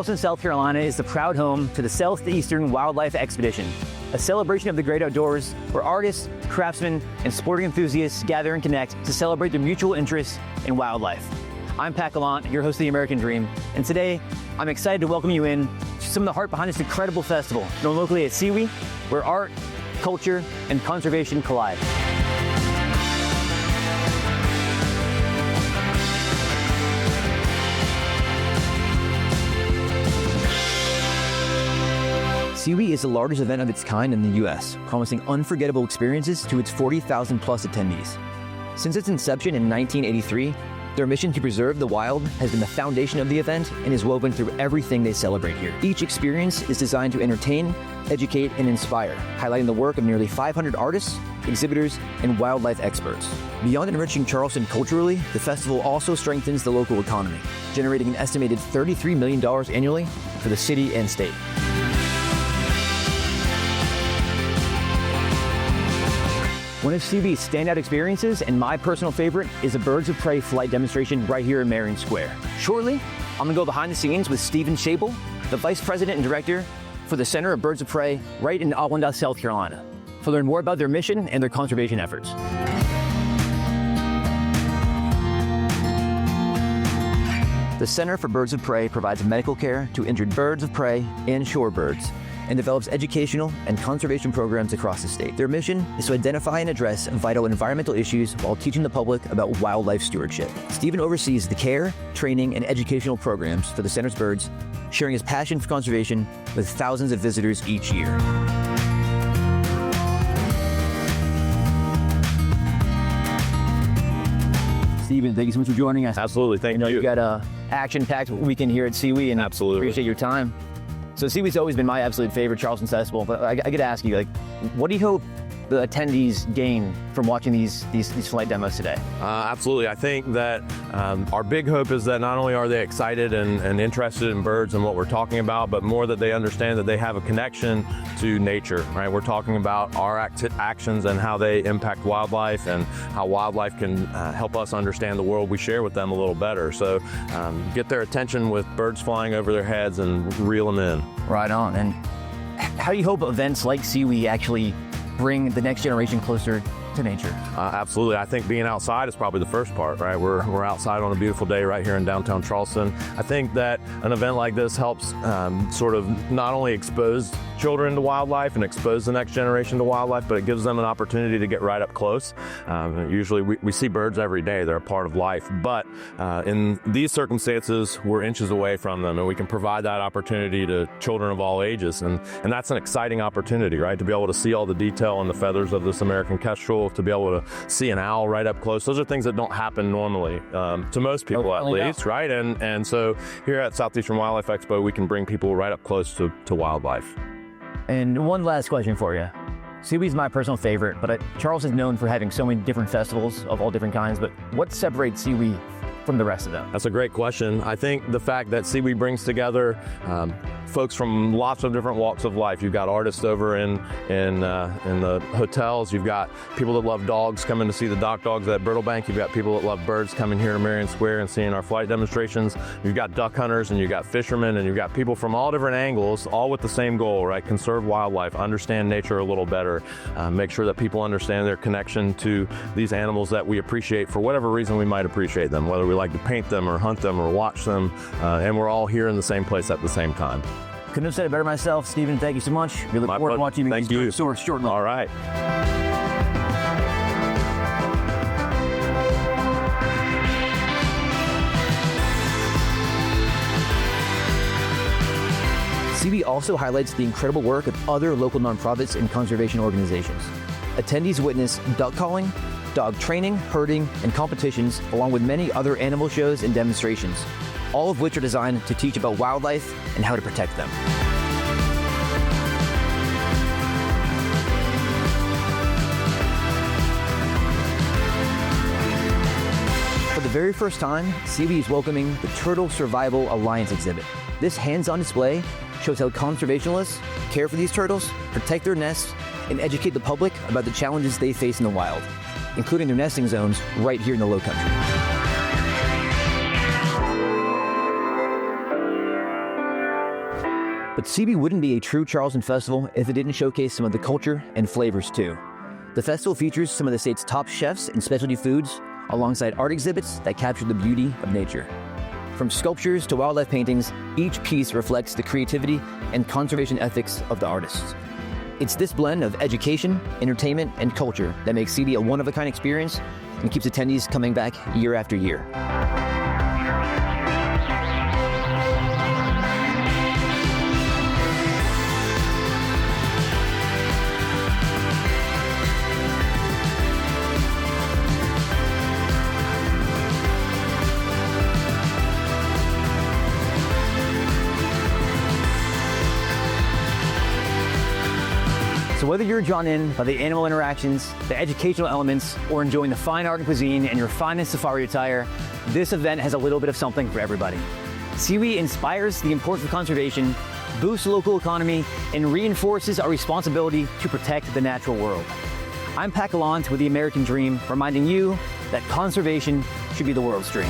Charleston, South Carolina is the proud home to the Southeastern Wildlife Exposition, a celebration of the great outdoors where artists, craftsmen, and sporting enthusiasts gather and connect to celebrate their mutual interests in wildlife. I'm Pat Gallant, your host of the American Dream, and today I'm excited to welcome you in to some of the heart behind this incredible festival, known locally as SEWE, where art, culture, and conservation collide. SEWE is the largest event of its kind in the U.S., promising unforgettable experiences to its 40,000 plus attendees. Since its inception in 1983, their mission to preserve the wild has been the foundation of the event and is woven through everything they celebrate here. Each experience is designed to entertain, educate, and inspire, highlighting the work of nearly 500 artists, exhibitors, and wildlife experts. Beyond enriching Charleston culturally, the festival also strengthens the local economy, generating an estimated $33 million annually for the city and state. One of SEWE's standout experiences, and my personal favorite, is a Birds of Prey flight demonstration right here in Marion Square. Shortly, I'm gonna go behind the scenes with Stephen Schabel, the Vice President and Director for the Center of Birds of Prey right in Auwanda, South Carolina, to learn more about their mission and their conservation efforts. The Center for Birds of Prey provides medical care to injured birds of prey and shorebirds, and develops educational and conservation programs across the state. Their mission is to identify and address vital environmental issues while teaching the public about wildlife stewardship. Stephen oversees the care, training, and educational programs for the center's birds, sharing his passion for conservation with thousands of visitors each year. Stephen, thank you so much for joining us. Absolutely, thank you. You've got an action-packed weekend here at SEWE, and absolutely appreciate your time. So SEWE's always been my absolute favorite Charleston festival, but I got to ask you, what do you hope the attendees gain from watching these flight demos today? Absolutely. I think that our big hope is that not only are they excited and interested in birds and what we're talking about, but more that they understand that they have a connection to nature, right? We're talking about our actions and how they impact wildlife and how wildlife can help us understand the world we share with them a little better. So get their attention with birds flying over their heads and reel them in. Right on. And how do you hope events like SEWE actually bring the next generation closer to nature? Absolutely. I think being outside is probably the first part, right? We're outside on a beautiful day right here in downtown Charleston. I think that an event like this helps sort of not only expose children to wildlife and expose the next generation to wildlife, but it gives them an opportunity to get right up close. Usually we see birds every day. They're a part of life. But in these circumstances, we're inches away from them, and we can provide that opportunity to children of all ages. And that's an exciting opportunity, right? To be able to see all the detail and the feathers of this American kestrel, to be able to see an owl right up close. Those are things that don't happen normally to most people, at least, right? And so here at Southeastern Wildlife Expo, we can bring people right up close to wildlife. And one last question for you. SEWE's my personal favorite, but Charleston's known for having so many different festivals of all different kinds, but what separates SEWE from the rest of them? That's a great question. I think the fact that SEWE brings together folks from lots of different walks of life. You've got artists over in the hotels. You've got people that love dogs coming to see the dock dogs at Birtlebank. You've got people that love birds coming here to Marion Square and seeing our flight demonstrations. You've got duck hunters and you've got fishermen and you've got people from all different angles, all with the same goal, right? Conserve wildlife, understand nature a little better, make sure that people understand their connection to these animals that we appreciate for whatever reason we might appreciate them, whether we like to paint them or hunt them or watch them, and we're all here in the same place at the same time. Couldn't have said it better myself. Stephen, thank you so much. We look forward to watching you. Thank you. Shortly. All right. SEWE also highlights the incredible work of other local nonprofits and conservation organizations. Attendees witness duck calling, dog training, herding, and competitions, along with many other animal shows and demonstrations, all of which are designed to teach about wildlife and how to protect them. For the very first time, SEWE is welcoming the Turtle Survival Alliance exhibit. This hands-on display shows how conservationists care for these turtles, protect their nests, and educate the public about the challenges they face in the wild, including their nesting zones right here in the Low Country. But SEWE wouldn't be a true Charleston festival if it didn't showcase some of the culture and flavors too. The festival features some of the state's top chefs and specialty foods, alongside art exhibits that capture the beauty of nature. From sculptures to wildlife paintings, each piece reflects the creativity and conservation ethics of the artists. It's this blend of education, entertainment, and culture that makes SEWE a one-of-a-kind experience and keeps attendees coming back year after year. So whether you're drawn in by the animal interactions, the educational elements, or enjoying the fine art and cuisine and your finest safari attire, this event has a little bit of something for everybody. SEWE inspires the importance of conservation, boosts the local economy, and reinforces our responsibility to protect the natural world. I'm Pat Gallant with the American Dream, reminding you that conservation should be the world's dream.